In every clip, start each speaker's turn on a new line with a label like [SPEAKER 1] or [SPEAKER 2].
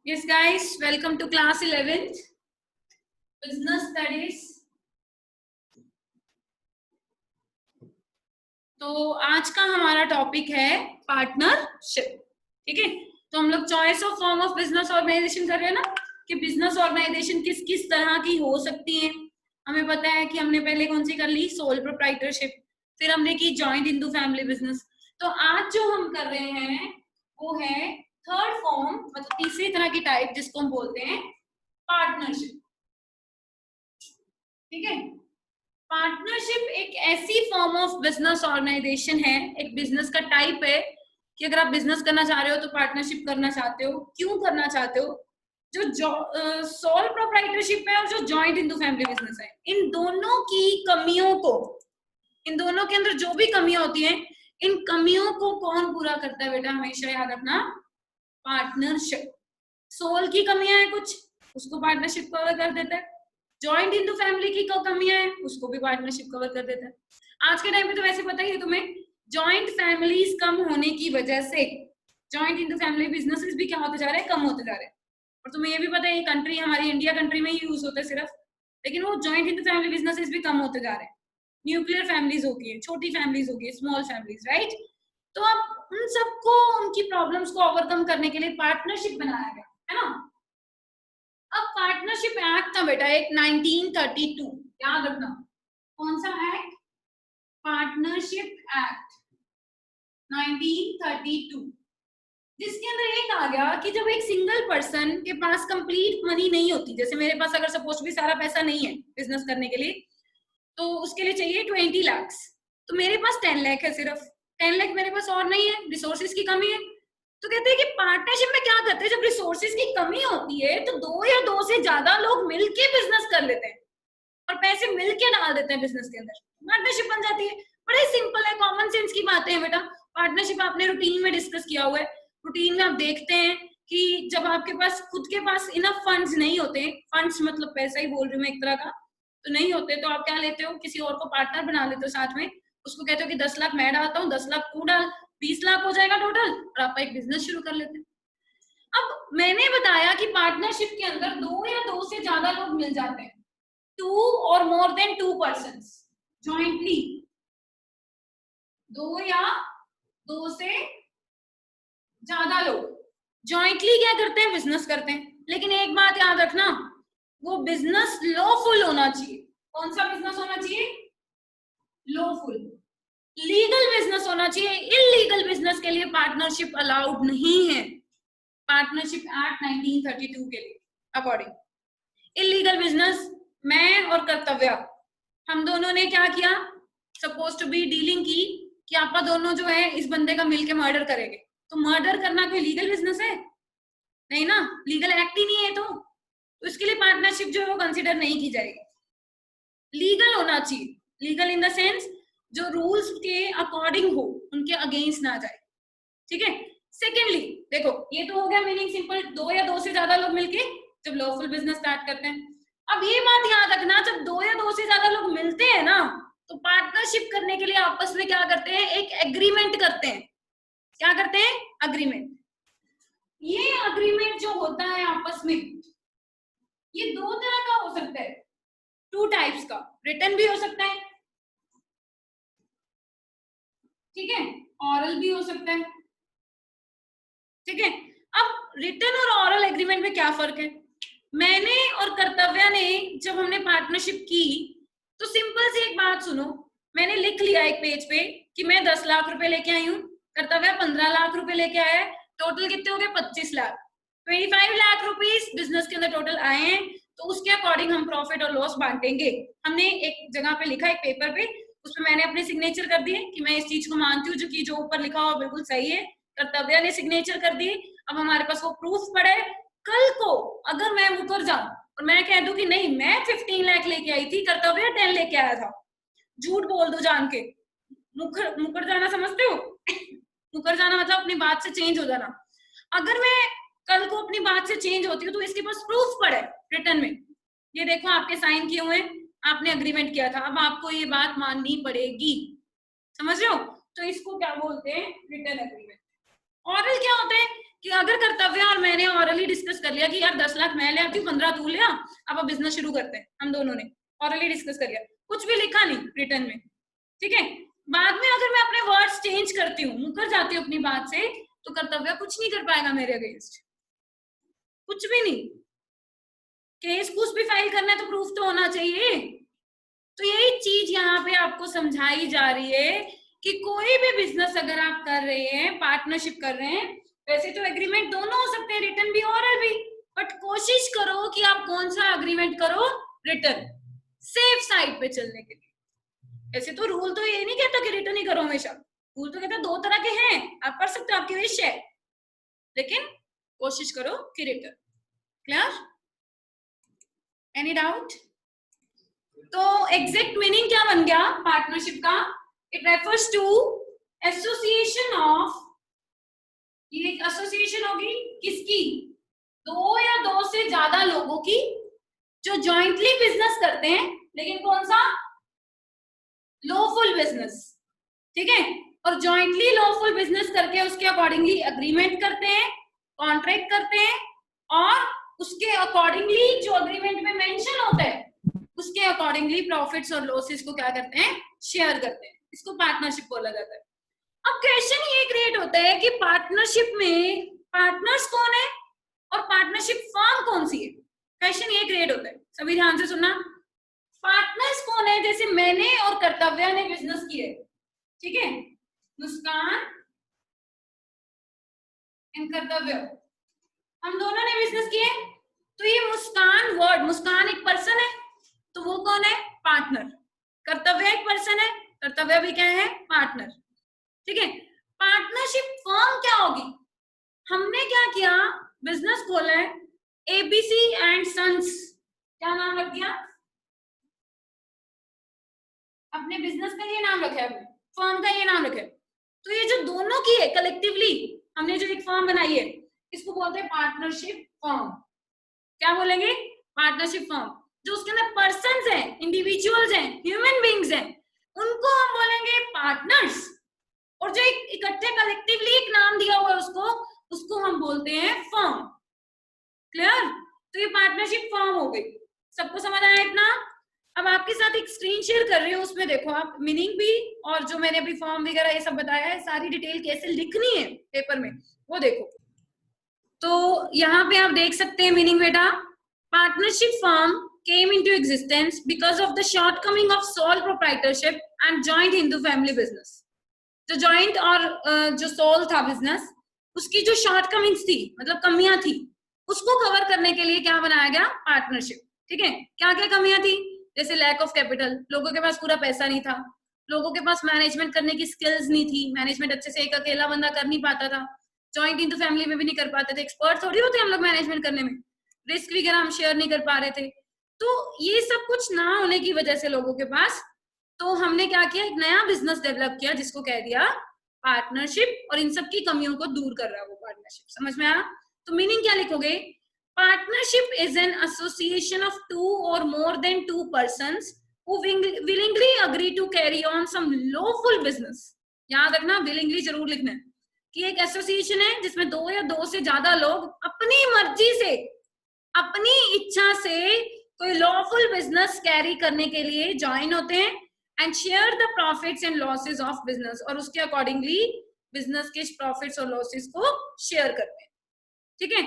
[SPEAKER 1] Yes, guys, welcome to class 11th, Business Studies. तो आज का हमारा टॉपिक है पार्टनरशिप. ठीक है, तो हम लोग choice of form of business organisation कर रहे हैं ना, कि बिजनेस ऑर्गेनाइजेशन किस किस तरह की हो सकती है. हमें पता है कि हमने पहले कौन सी कर ली, सोल प्रोप्राइटरशिप, फिर हमने की जॉइंट इंटू फैमिली बिजनेस. तो आज जो हम कर रहे हैं वो है थर्ड फॉर्म, मतलब तीसरी तरह की टाइप, जिसको हम बोलते हैं पार्टनरशिप. ठीक है, पार्टनरशिप एक ऐसी फॉर्म ऑफ बिजनेस ऑर्गेनाइजेशन है, एक बिजनेस का टाइप है कि अगर आप बिजनेस करना चाह रहे हो तो पार्टनरशिप करना चाहते हो. क्यों करना चाहते हो? जो सोल प्रोप्राइटरशिप है और जो जॉइंट इंटू फैमिली बिजनेस है, इन दोनों की कमियों को, इन दोनों के अंदर जो भी कमियां होती हैं, इन कमियों को कौन पूरा करता है बेटा? हमेशा याद रखना, पार्टनरशिप. सोल की कमियां है कुछ, उसको पार्टनरशिप कवर कर देता है. जॉइंट इंटू फैमिली की कमियां है, उसको भी पार्टनरशिप कवर कर देता है. आज के टाइम पे तो वैसे पता ही है तुम्हें, जॉइंट फैमिलीज कम होने की वजह से जॉइंट इंटू फैमिली बिजनेसेस भी क्या होते जा रहे हैं, कम होते जा रहे हैं. और तुम्हें ये भी पता है, ये कंट्री हमारी इंडिया कंट्री में ही यूज होता है सिर्फ, लेकिन वो जॉइंट इंटू फैमिली बिजनेसेस भी कम होते जा रहे हैं. न्यूक्लियर फैमिलीज हो गई है, छोटी फैमिलीज हो गई है, स्मॉल फैमिलीज, राइट. तो अब उन सबको, उनकी प्रॉब्लम्स को ओवरकम करने के लिए पार्टनरशिप बनाया गया है ना. अब पार्टनरशिप एक्ट था बेटा एक 1932, याद रखना. कौन सा एक्ट? पार्टनरशिप एक्ट 1932, जिसके अंदर एक आ गया कि जब एक सिंगल पर्सन के पास कंप्लीट मनी नहीं होती, जैसे मेरे पास अगर सपोज भी सारा पैसा नहीं है बिजनेस करने के लिए, तो उसके लिए चाहिए 20 लाख, तो मेरे पास 10 लाख है, सिर्फ 10 लाख मेरे पास और नहीं है, रिसोर्सेज की कमी है. तो कहते हैं कि पार्टनरशिप में क्या करते हैं, जब रिसोर्सेज की कमी होती है तो दो या दो से ज्यादा लोग मिलके बिजनेस कर लेते हैं और पैसे मिलके डाल देते हैं बिजनेस के अंदर, पार्टनरशिप बन जाती है. बड़े सिंपल है, कॉमन सेंस की बातें हैं बेटा. पार्टनरशिप आपने रूटीन में डिस्कस किया हुआ है. रूटीन में आप देखते हैं कि जब आपके पास खुद के पास इनफ फंड्स नहीं होते, फंड्स मतलब पैसा ही बोल रही हूँ मैं एक तरह का, तो नहीं होते, तो आप क्या लेते हो, किसी और को पार्टनर बना लेते हो साथ में. उसको कहते हो कि 10 लाख मैं डालता हूँ, 10 लाख तू डाल, 20 लाख हो जाएगा टोटल, और आप एक बिजनेस शुरू कर लेते हैं. अब मैंने बताया कि पार्टनरशिप के अंदर दो या दो से ज्यादा लोग मिल जाते हैं, 2 or more than 2 persons jointly, दो या दो से ज्यादा लोग जॉइंटली क्या करते हैं, बिजनेस करते हैं. लेकिन एक बात याद रखना, वो बिजनेस लॉफुल होना चाहिए. कौन सा बिजनेस होना चाहिए? लॉफुल, लीगल बिजनेस होना चाहिए. इलीगल बिजनेस के लिए पार्टनरशिप अलाउड नहीं है, पार्टनरशिप एक्ट 1932 के लिए अकॉर्डिंग. इलीगल बिजनेस, मैं और कर्तव्य, हम दोनों ने क्या किया, सपोज टू बी डीलिंग की कि आपा दोनों जो है इस बंदे का मिलके मर्डर करेंगे. तो मर्डर करना कोई लीगल बिजनेस है? नहीं ना, लीगल एक्ट ही नहीं है. तो इसके लिए पार्टनरशिप जो है वो कंसिडर नहीं की जाएगी. लीगल होना चाहिए, लीगल इन द सेंस जो रूल्स के अकॉर्डिंग हो, उनके अगेंस्ट ना जाए. ठीक है. सेकेंडली देखो, ये तो हो गया मीनिंग सिंपल, दो या दो से ज्यादा लोग मिलके जब लॉफुल बिजनेस स्टार्ट करते हैं. अब ये बात याद रखना, जब दो या दो से ज्यादा लोग मिलते हैं ना, तो पार्टनरशिप करने के लिए आपस में क्या करते हैं, एक एग्रीमेंट करते हैं. क्या करते हैं? अग्रीमेंट. ये अग्रीमेंट जो होता है आपस में, ये दो तरह का हो सकता है, 2 टाइप्स का. रिटन भी हो सकता है, ठीक है, ऑरल भी हो सकता है. ठीक है. अब रिटन और ऑरल एग्रीमेंट में क्या फर्क है? मैंने और कर्तव्य ने जब हमने पार्टनरशिप की, तो सिंपल सी एक बात सुनो, मैंने लिख लिया एक पेज पे कि मैं 10 लाख रुपए लेके आई हूँ, कर्तव्य 15 लाख रुपए लेके आया है, टोटल कितने हो गए? 25 लाख. 25 लाख रुपीस बिजनेस के अंदर टोटल आए हैं, तो उसके अकॉर्डिंग हम प्रॉफिट और लॉस बांटेंगे. हमने एक जगह पे लिखा, एक पेपर पे, उसमें मैंने अपने सिग्नेचर कर दिए कि मैं इस चीज को मानती हूँ, जो कि जो ऊपर लिखा हुआ बिल्कुल सही है. कर्तव्य ने सिग्नेचर कर दिए. अब हमारे पास वो प्रूफ पड़ा है. कल को अगर मैं मुकर जाऊं और मैं कह दूं कि नहीं, मैं 15 लाख लेके आई थी, कर्तव्य 10 लेके आया था, झूठ बोल दो जान के, मुकर जाना समझते हो? मुकर जाना मतलब अपनी बात से चेंज हो जाना. अगर मैं कल को अपनी बात से चेंज होती हूँ, तो इसके पास प्रूफ पड़ा है रिटर्न में, ये देखो आपके साइन किए हुए, आपने अग्रीमेंट किया था, अब आपको ये बात माननी पड़ेगी. समझ रहे हो? तो इसको क्या बोलते हैं? Return agreement. ऑरल क्या होता है कि अगर कर्तव्य और मैंने ऑरली डिस्कस कर लिया कि यार 10 लाख मैं ले आती हूँ, 15 तू ले आ, अब बिजनेस शुरू करते हैं, हम दोनों ने ऑरली डिस्कस कर लिया, कुछ भी लिखा नहीं रिटर्न में, ठीक है। बाद में अगर मैं अपने वर्ड्स चेंज करती हूँ, मुकर जाती हूँ अपनी बात से, तो कर्तव्य कुछ नहीं कर पाएगा मेरे अगेंस्ट, कुछ भी नहीं। केस कुछ भी फाइल करना है तो प्रूफ तो होना चाहिए। तो यही चीज यहाँ पे आपको समझाई जा रही है कि कोई भी बिजनेस अगर आप कर रहे हैं, पार्टनरशिप कर रहे हैं, वैसे तो एग्रीमेंट दोनों हो सकते हैं, रिटर्न भी और भी, बट कोशिश करो कि आप कौन सा एग्रीमेंट करो, रिटर्न, सेफ साइड पे चलने के लिए। ऐसे तो रूल तो ये नहीं कहता कि रिटर्न ही करो हमेशा, रूल तो कहता दो तरह के हैं, आप कर सकते हो, आपकी विश है, लेकिन कोशिश करो कि रिटर्न। क्लियर? Any doubt? तो एग्जैक्ट मीनिंग क्या बन गया पार्टनरशिप का? It refers to association of, ये एक एसोसिएशन होगी किसकी? दो या दो से ज्यादा लोगों की जो जॉइंटली बिजनेस करते हैं, लेकिन कौन सा? लॉफुल बिजनेस, ठीक है। और जॉइंटली लॉफुल बिजनेस करके उसके अकॉर्डिंगली एग्रीमेंट करते हैं, कॉन्ट्रैक्ट करते हैं, और उसके अकॉर्डिंगली जो अग्रीमेंट में मेंशन होता है उसके अकॉर्डिंगली प्रॉफिट्स और लॉसेस को क्या करते हैं? शेयर करते हैं। इसको पार्टनरशिप बोला जाता है। अब क्वेश्चन ये क्रिएट होता है कि पार्टनरशिप में पार्टनर्स कौन है और पार्टनरशिप फर्म कौन सी है? क्वेश्चन ये क्रिएट होता है, सभी ध्यान से सुनना। पार्टनर्स कौन है? जैसे मैंने और कर्तव्य ने बिजनेस किए, ठीक है, मुस्कान एंड कर्तव्य, हम दोनों ने बिजनेस किए, तो ये मुस्कान वर्ड, मुस्कान एक पर्सन है, तो वो कौन है? पार्टनर। कर्तव्य एक पर्सन है, कर्तव्य भी क्या है? पार्टनर, ठीक है। पार्टनरशिप फर्म क्या होगी? हमने क्या किया, बिजनेस खोला है, एबीसी एंड सन्स, क्या नाम रख दिया? अपने बिजनेस का ये नाम रखा है, फर्म का ये नाम रखा है। तो ये जो दोनों की है, कलेक्टिवली हमने जो एक फर्म बनाई है, इसको बोलते हैं पार्टनरशिप फर्म। क्या बोलेंगे? Partnership firm. जो उसके अंदर पर्सन्स हैं, इंडिविजुअल्स हैं, ह्यूमन बीइंग्स हैं, उनको हम बोलेंगे पार्टनर्स। और जो एक इकट्ठे कलेक्टिवली एक नाम दिया हुआ है उसको हम बोलते हैं फर्म। क्लियर? तो ये पार्टनरशिप फर्म हो गई। सबको समझ आया इतना? अब आपके साथ एक स्क्रीन शेयर कर रही हूँ, उसमें देखो आप मीनिंग भी और जो मैंने अभी फॉर्म वगैरह ये सब बताया है, सारी डिटेल कैसे लिखनी है पेपर में वो देखो। तो यहाँ पे आप देख सकते हैं मीनिंग बेटा। Partnership firm came into existence because of the shortcoming of sole proprietorship and joint Hindu family business. जो joint और जो sole था बिजनेस, उसकी जो शॉर्टकमिंग्स थी, मतलब कमियां थी, उसको कवर करने के लिए क्या बनाया गया? पार्टनरशिप। ठीक है, क्या क्या कमियां थी? जैसे लैक ऑफ कैपिटल, लोगों के पास पूरा पैसा नहीं था, लोगों के पास मैनेजमेंट करने की स्किल्स नहीं थी, मैनेजमेंट अच्छे से एक अकेला बंदा कर नहीं पाता था, जॉइंट इंटू फैमिली में भी नहीं कर पाते थे, एक्सपर्ट थोड़ी होते हम लोग मैनेजमेंट करने में, रिस्क वगैरह हम शेयर नहीं कर पा रहे थे। तो ये सब कुछ ना होने की वजह से लोगों के पास, तो हमने क्या किया? एक नया बिजनेस डेवलप किया जिसको कह दिया पार्टनरशिप, और इन सब की कमियों को दूर कर रहा है वो पार्टनरशिप। समझ में आया? तो मीनिंग क्या लिखोगे? Partnership is an association of two और more than two persons who willingly agree to carry on some lawful business। याद रखना, willingly जरूर लिखना है कि एक एसोसिएशन है जिसमें दो या दो से ज्यादा लोग अपनी मर्जी से, अपनी इच्छा से कोई लॉफुल बिजनेस कैरी करने के लिए ज्वाइन होते हैं, and share the profits and losses of business, और उसके अकॉर्डिंगली बिजनेस के प्रॉफिट्स और लॉसेस को शेयर करते हैं। ठीक है,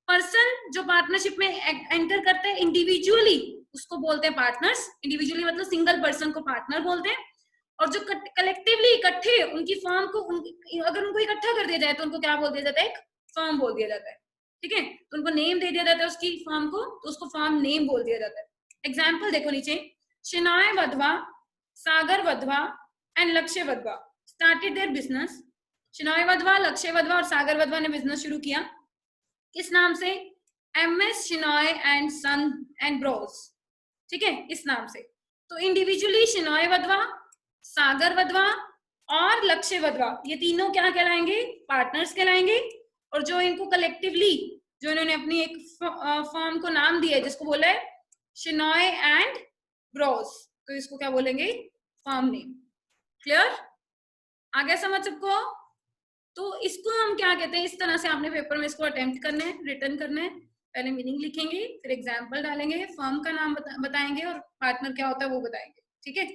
[SPEAKER 1] पर्सन जो पार्टनरशिप में एंटर करते हैं इंडिविजुअली उसको बोलते हैं पार्टनर्स। इंडिविजुअली मतलब सिंगल पर्सन को पार्टनर बोलते हैं, और जो कलेक्टिवली इकट्ठे उनकी फर्म को अगर उनको इकट्ठा कर दिया जाए तो उनको क्या बोल दिया जाता है? एक फर्म बोल दिया जाता है। ठीक है, तो उनको नेम दे दिया जाता है उसकी फर्म को, तो उसको फर्म नेम बोल दिया जाता है। एग्जाम्पल देखो नीचे, Shinay Wadhwa, Sagar Wadhwa and Lakshya Wadhwa started their business. Shinay Wadhwa, Lakshya Wadhwa और सागर वधवा ने बिजनेस शुरू किया, किस नाम से? MS Shenoy and son and bros. ठीक है, इस नाम से। तो इंडिविजुअली शिनॉय वधवा, सागर वधवा और लक्ष्य वधवा, ये तीनों क्या कहलाएंगे? पार्टनर्स कहलाएंगे। और जो इनको कलेक्टिवली, जो इन्होंने अपनी एक फर्म को नाम दिया है जिसको बोला है शिनॉय एंड ब्रोस, तो इसको क्या बोलेंगे? Firm name. क्लियर? आ गया समझ सबको? तो इसको हम क्या कहते हैं, इस तरह से आपने पेपर में इसको अटेम्प्ट करना है, रिटर्न करना है। पहले मीनिंग लिखेंगे, फिर एग्जाम्पल डालेंगे, फर्म का नाम बताएंगे और पार्टनर क्या होता है वो बताएंगे। ठीक है,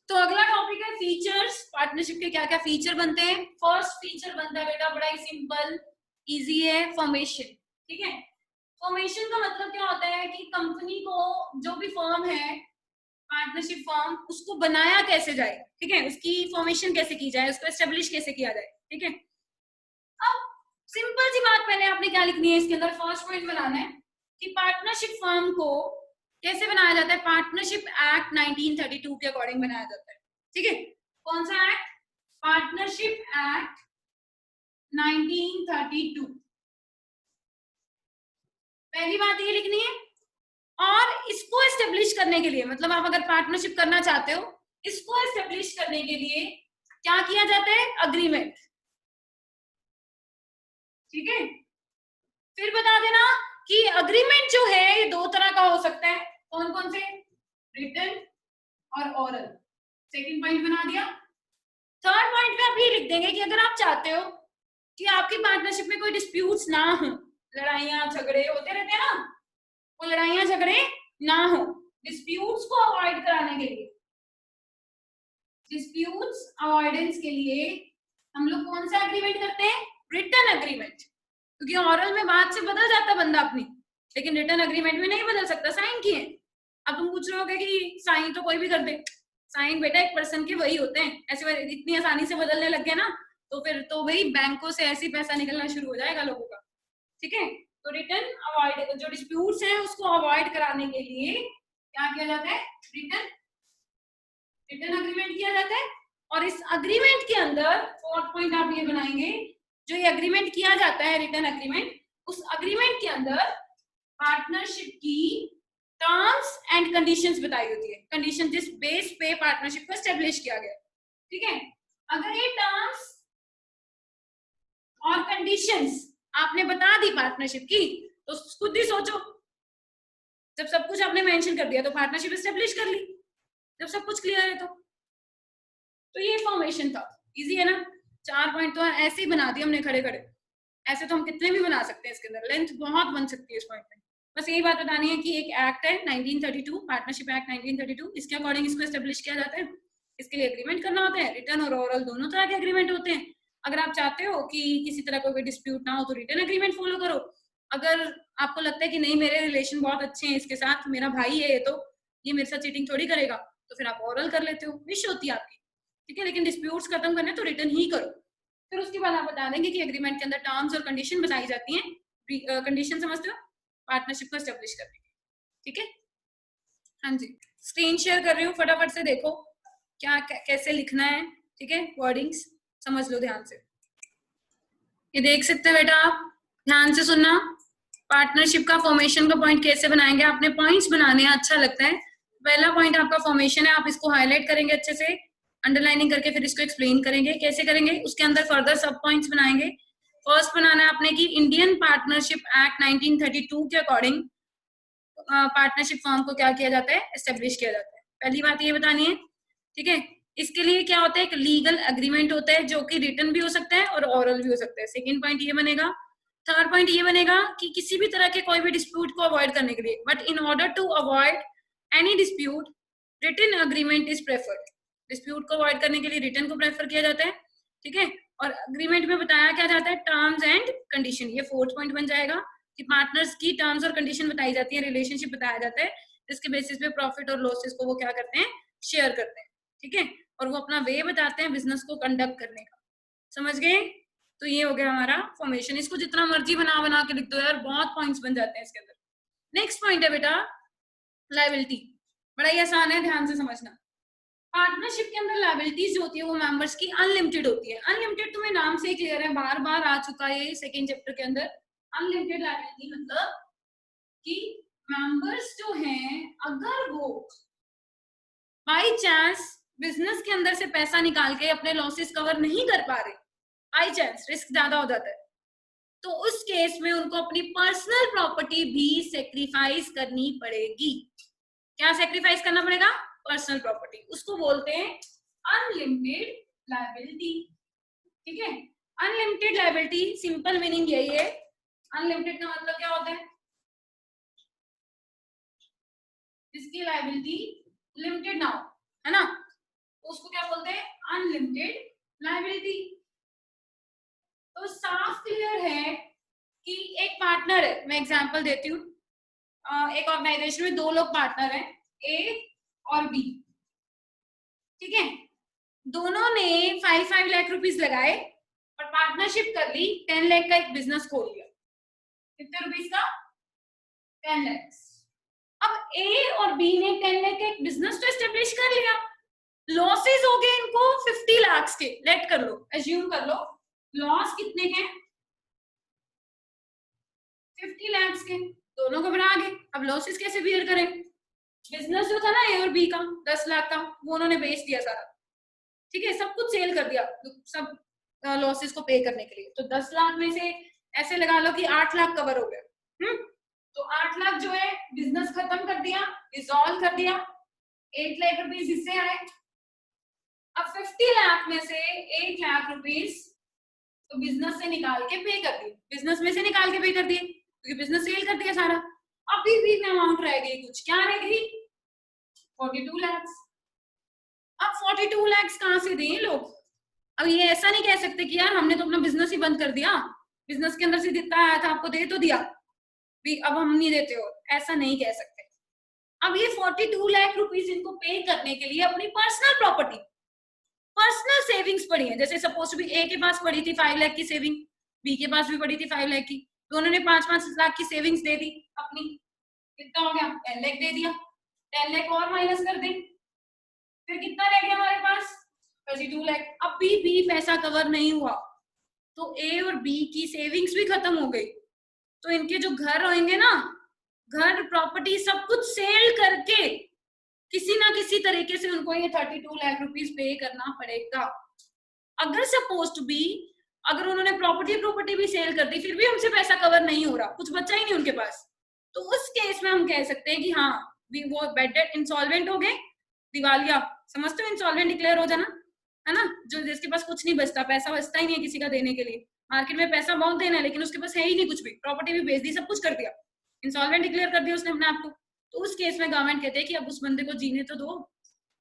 [SPEAKER 1] तो अगला टॉपिक है फीचर्स। पार्टनरशिप के क्या क्या फीचर बनते हैं। फर्स्ट फीचर बनता है बेटा बड़ा ही सिंपल इजी है, फॉर्मेशन। ठीक है, फॉर्मेशन का मतलब क्या होता है कि कंपनी को, जो भी फर्म है पार्टनरशिप फर्म, उसको बनाया कैसे जाए। ठीक है, उसकी फॉर्मेशन कैसे की जाए, उसको एस्टेब्लिश कैसे किया जाए। ठीक है, अब सिंपल सी बात पहले आपने क्या लिखनी है इसके अंदर, फर्स्ट पॉइंट बनाना है कि पार्टनरशिप फर्म को कैसे बनाया जाता है। पार्टनरशिप एक्ट 1932 के अकॉर्डिंग बनाया जाता है। ठीक है, कौन सा एक्ट, पार्टनरशिप एक्ट 1932। पहली बात ये लिखनी है। और इसको एस्टेब्लिश करने के लिए, मतलब आप अगर पार्टनरशिप करना चाहते हो, इसको एस्टेब्लिश करने के लिए क्या किया जाता है, अग्रीमेंट। ठीक है, फिर बता देना कि अग्रीमेंट जो है ये दो तरह का हो सकता है। कौन कौन से, रिटन और ओरल। सेकंड पॉइंट बना दिया। थर्ड पॉइंट पे आप ये लिख देंगे कि अगर आप चाहते हो कि आपकी पार्टनरशिप में कोई डिस्प्यूट्स ना हो, लड़ाइयां झगड़े होते रहते हैं ना, वो लड़ाइयां झगड़े ना हो, डिस्प्यूट्स को अवॉइड कराने के लिए, डिस्प्यूट्स अवॉइडेंस के लिए हम लोग कौन सा एग्रीमेंट करते हैं, रिटन एग्रीमेंट। क्योंकि ऑरल में बात से बदल जाता बंदा अपनी, लेकिन रिटन एग्रीमेंट में नहीं बदल सकता, साइन किए। अब तुम पूछ रहे होगे कि साइन तो कोई भी कर दे। साइन बेटा एक पर्सन के वही होते हैं, ऐसे इतनी आसानी से बदलने लग गए ना, तो फिर तो वही बैंकों से ऐसे पैसा निकलना शुरू हो जाएगा लोगों का। ठीक है, तो रिटर्न अवॉइड, जो डिस्प्यूट्स हैं उसको अवॉइड कराने के लिए क्या किया जाता है, रिटर्न अग्रीमेंट किया जाता है। और इस अग्रीमेंट के अंदर फोर्थ पॉइंट आप ये बनाएंगे, जो ये अग्रीमेंट किया जाता है रिटर्न अग्रीमेंट, उस अग्रीमेंट के अंदर पार्टनरशिप की टर्म्स एंड कंडीशंस बताई होती है, कंडीशन जिस बेस पे पार्टनरशिप को एस्टेब्लिश किया गया। ठीक है, अगर ये टर्म्स और कंडीशंस आपने बता दी पार्टनरशिप की, तो खुद ही सोचो, जब सब कुछ आपने मेंशन कर दिया तो पार्टनरशिप एस्टेब्लिश कर ली, जब सब कुछ क्लियर है तो ये फॉर्मेशन था। इजी है ना, 4 पॉइंट तो ऐसे ही बना दिए हमने खड़े खड़े। ऐसे तो हम कितने भी बना सकते हैं, इसके अंदर लेंथ बहुत बन सकती है इस पॉइंट में। बस यही बात बतानी है कि एक एक्ट है 1932, पार्टनरशिप एक्ट 1932, इसके अकॉर्डिंग इसको एस्टेब्लिश किया जाता है। इसके लिए एग्रीमेंट करना होता है, रिटर्न और ओरल दोनों तरह के एग्रीमेंट होते हैं। अगर आप चाहते हो कि किसी तरह कोई डिस्प्यूट ना हो तो रिटर्न एग्रीमेंट फॉलो करो। अगर आपको लगता है कि नहीं मेरे रिलेशन बहुत अच्छे हैं इसके साथ, मेरा भाई है तो ये मेरे साथ चीटिंग थोड़ी करेगा, तो फिर आप ओरल कर लेते हो, विश होती है आपकी। ठीक है, लेकिन डिस्प्यूट्स खत्म करने तो रिटर्न ही करो। फिर उसके बाद आप बता देंगे कि एग्रीमेंट के अंदर टर्म्स और कंडीशन बताई जाती हैं। कंडीशन समझते हो, पार्टनरशिप को एस्टेब्लिश करने की। ठीक है, हाँ जी, स्क्रीन शेयर कर रही हूँ, फटाफट से देखो क्या कैसे लिखना है। ठीक है, वर्डिंग्स समझ लो ध्यान से। ये देख सकते हो बेटा, आप ध्यान से सुनना। पार्टनरशिप का फॉर्मेशन का पॉइंट कैसे बनाएंगे, आपने पॉइंट्स बनाने हैं, अच्छा लगता है। पहला पॉइंट आपका फॉर्मेशन है, आप इसको हाईलाइट करेंगे अच्छे से, अंडरलाइनिंग करके फिर इसको एक्सप्लेन करेंगे। कैसे करेंगे, उसके अंदर फर्दर सब पॉइंट्स बनाएंगे। फर्स्ट बनाना है आपने कि इंडियन पार्टनरशिप एक्ट 1932 के अकॉर्डिंग पार्टनरशिप फॉर्म को क्या किया जाता है, एस्टेब्लिश किया जाता है। पहली बात ये बतानी है। ठीक है, इसके लिए क्या होता है, एक लीगल एग्रीमेंट होता है जो कि रिटन भी हो सकता है और ओरल भी हो सकता है। सेकेंड पॉइंट ये बनेगा। थर्ड पॉइंट ये बनेगा कि किसी भी तरह के कोई भी डिस्प्यूट को अवॉइड करने के लिए, but in order to avoid any dispute written agreement is preferred. Dispute को अवॉइड करने के लिए रिटन को प्रेफर किया जाता है। ठीक है, और अग्रीमेंट में बताया क्या जाता है, टर्म्स एंड कंडीशन। ये फोर्थ पॉइंट बन जाएगा कि पार्टनर्स की टर्म्स और कंडीशन बताई जाती है, रिलेशनशिप बताया जाता है, जिसके बेसिस पे प्रॉफिट और लॉसेस को वो क्या करते हैं, शेयर करते हैं। ठीक है, और वो अपना वे बताते हैं बिजनेस को कंडक्ट करने का। समझ गए, तो ये हो गया हमारा फॉर्मेशन। इसको जितना मर्जी बना बना के लिख दो यार, बहुत पॉइंट्स बन जाते हैं इसके अंदर। नेक्स्ट पॉइंट है बेटा लायबिलिटी। बड़ा ही आसान है, ध्यान से समझना। पार्टनरशिप के अंदर लायबिलिटीज जो होती है वो मेंबर्स की अनलिमिटेड होती है। अनलिमिटेड तुम्हें नाम से ही क्लियर है, बार बार आ चुका है सेकेंड चैप्टर के अंदर। अनलिमिटेड लायबिलिटी मतलब कि मेंबर्स जो हैं, अगर वो बाई चांस बिजनेस के अंदर से पैसा निकाल के अपने लॉसेस कवर नहीं कर पा रहे, बाई चांस रिस्क ज्यादा हो जाता है, तो उस केस में उनको अपनी पर्सनल प्रॉपर्टी भी सेक्रीफाइस करनी पड़ेगी। क्या सेक्रीफाइस करना पड़ेगा, पर्सनल प्रॉपर्टी। उसको बोलते हैं अनलिमिटेड लायबिलिटी। ठीक है। अनलिमिटेड लायबिलिटी सिंपल मीनिंग यही है। अनलिमिटेड का मतलब क्या होता है? जिसकी लायबिलिटी लिमिटेड ना हो, है ना, तो उसको क्या बोलते हैं? Unlimited liability. तो साफ क्लियर है कि एक पार्टनर है, मैं एग्जांपल देती हूँ, एक ऑर्गेनाइजेशन में दो लोग पार्टनर हैं, ए और बी, ठीक है। दोनों ने 5 लाख रुपीस लगाए और पार्टनरशिप कर ली, 10 लाख का एक बिजनेस खोल लिया। कितने रुपीस का? 10 लाख। अब ए और बी ने 10 लाख का एक बिजनेस तो एस्टेब्लिश कर लिया, लॉसेस हो गए इनको 50 लाख के, लेट कर लो, एज्यूम कर लो लॉस कितने के? 50 लाख के। दोनों घबरा गए, अब लॉसेस कैसे बियर करें? बिजनेस जो था ना ए और बी का 10 लाख का, वो उन्होंने बेच दिया सारा, ठीक है, सब कुछ सेल कर दिया, सब लॉसेस को पे करने के लिए। तो 10 लाख में से ऐसे लगा लो कि 8 लाख कवर हो गया। तो 8 लाख जो है बिजनेस खत्म कर दिया, डिसॉल्व कर दिया, 8 लाख रुपीस इससे आए। अब 50 लाख में से 8 लाख रुपीस तो बिजनेस से निकाल के पे कर दिए, बिजनेस में से निकाल के पे कर दिए क्योंकि बिजनेस सेल कर दिया सारा। अभी भी अमाउंट रह गई, कुछ क्या रह गई? 42 लाख। अब 42 लाख कहां से दें लोग? अब ये ऐसा नहीं कह सकते कि यार हमने तो अपना बिजनेस ही बंद कर दिया, बिजनेस के अंदर से जितना आया था आपको दे तो दिया, भी अब हम नहीं देते हो, ऐसा नहीं कह सकते। अब ये 42 लाख रुपीस इनको पे करने के लिए अपनी पर्सनल प्रॉपर्टी, पर्सनल सेविंग्स पड़ी है, जैसे सपोज भी ए के पास पड़ी थी 5 लाख की सेविंग, बी के पास भी पड़ी थी 5 लाख की, दोनों ने 5-5 लाख की सेविंग्स दे दी अपनी, कितना हो गया? 10 लाख दे दिया, 10 लाख और माइनस कर दें, फिर कितना रह गया हमारे पास? 32 लाख। अभी भी पैसा कवर नहीं हुआ, तो ए और बी की सेविंग्स भी खत्म हो गई, तो इनके जो घर होंगे ना, घर प्रॉपर्टी सब कुछ सेल करके किसी ना किसी तरीके से उनको ये 32 लाख रुपीस पे करना पड़ेगा। अगर सपोज टू बी, अगर उन्होंने प्रॉपर्टी भी सेल कर दी, फिर भी उनसे पैसा कवर नहीं हो रहा, कुछ बचा ही नहीं उनके पास, तो उस केस में हम कह सकते हैं कि हाँ वो बैड डेट इंसॉल्वेंट हो गए, दिवालिया, समझते हो इंसॉल्वेंट डिक्लेयर हो जाना, है ना, जो जिसके पास कुछ नहीं बचता, पैसा बचता ही नहीं है किसी का देने के लिए, मार्केट में पैसा बहुत देना है लेकिन उसके पास है ही नहीं कुछ भी, प्रॉपर्टी भी बेच दी, सब कुछ कर दिया, इंसॉल्वेंट डिक्लेयर कर दिया उसने अपने आप को। तो उस केस में गवर्नमेंट कहते हैं कि अब उस बंदे को जीने तो दो,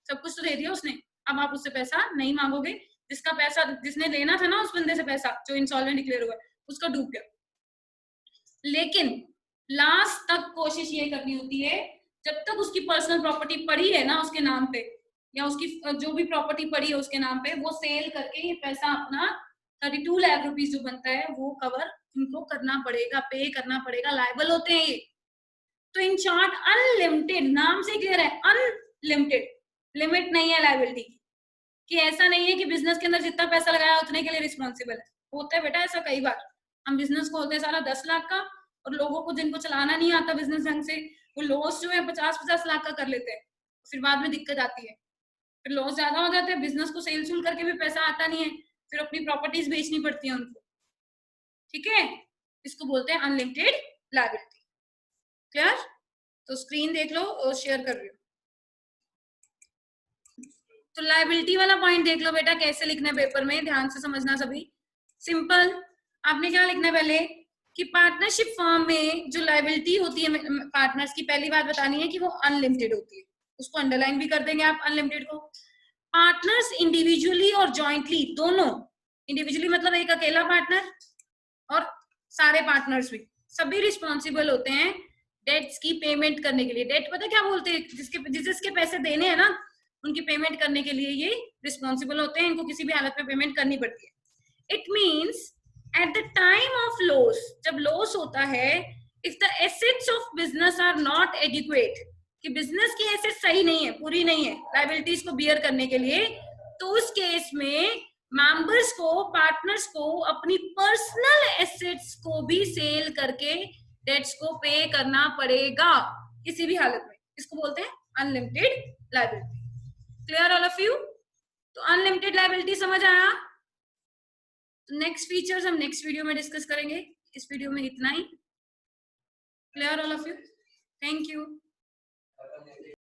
[SPEAKER 1] सब कुछ तो दे दिया उसने, अब आप उससे पैसा नहीं मांगोगे, जिसका पैसा जिसने लेना था ना उस बंदे से पैसा जो इंसॉल्वेंट डिक्लेयर हुआ उसका डूब गया। लेकिन लास्ट तक कोशिश ये करनी होती है, जब तक उसकी पर्सनल प्रॉपर्टी पड़ी है ना उसके नाम पे, या उसकी जो भी प्रॉपर्टी पड़ी है उसके नाम पे, वो सेल करके ये पैसा अपना 32 लाख रुपीस जो बनता है वो कवर इनको करना पड़ेगा, पे करना पड़ेगा, लायबल होते हैं ये। तो इन शॉर्ट अनलिमिटेड, नाम से क्लियर है, अनलिमिटेड, लिमिट नहीं है लायबिलिटी की, कि ऐसा नहीं है कि बिजनेस के अंदर जितना पैसा लगाया उतने के लिए रिस्पॉन्सिबल है। होता है बेटा ऐसा कई बार, हम बिजनेस खोलते हैं सारा 10 लाख का, और लोगों को जिनको चलाना नहीं आता बिजनेस ढंग से, वो लॉस जो है 50-50 लाख का कर लेते हैं, फिर बाद में दिक्कत आती है, फिर लॉस ज्यादा हो जाता है, बिजनेस को सेल सूल करके भी पैसा आता नहीं है, फिर अपनी प्रॉपर्टीज बेचनी पड़ती है उनको, ठीक है, इसको बोलते हैं अनलिमिटेड लायबिलिटी। क्लियर? तो स्क्रीन देख लो और शेयर कर रही हूँ। तो लायबिलिटी वाला पॉइंट देख लो बेटा, कैसे लिखना है पेपर में, ध्यान से समझना सभी। सिंपल, आपने क्या लिखना है पहले कि पार्टनरशिप फर्म में जो लायबिलिटी होती है पार्टनर्स की, पहली बात बतानी है कि वो अनलिमिटेड होती है, उसको अंडरलाइन भी कर देंगे आप अनलिमिटेड को। पार्टनर्स इंडिविजुअली और जॉइंटली, दोनों, इंडिविजुअली मतलब एक अकेला पार्टनर और सारे पार्टनर्स भी, सभी रिस्पॉन्सिबल होते हैं डेट्स की पेमेंट करने के लिए। डेट पता क्या बोलते हैं? जिसके पैसे देने हैं ना उनकी पेमेंट करने के लिए ये रिस्पॉन्सिबल होते हैं, इनको किसी भी हालत में पेमेंट करनी पड़ती है। It means at the time of loss, जब लॉस होता है, if the assets of business are not adequate, कि बिजनेस की एसेट सही नहीं है, पूरी नहीं है लायबिलिटीज को बियर करने के लिए, तो उस केस में मेंबर्स को, पार्टनर्स को अपनी पर्सनल एसेट्स को भी सेल करके डेट्स को पे करना पड़ेगा किसी भी हालत में, इसको बोलते हैं unlimited liability. Clear all of you? तो अनलिमिटेड लायबिलिटी समझ आया? तो नेक्स्ट फीचर्स हम नेक्स्ट वीडियो में डिस्कस करेंगे, इस वीडियो में इतना ही। Clear all of you? Thank you.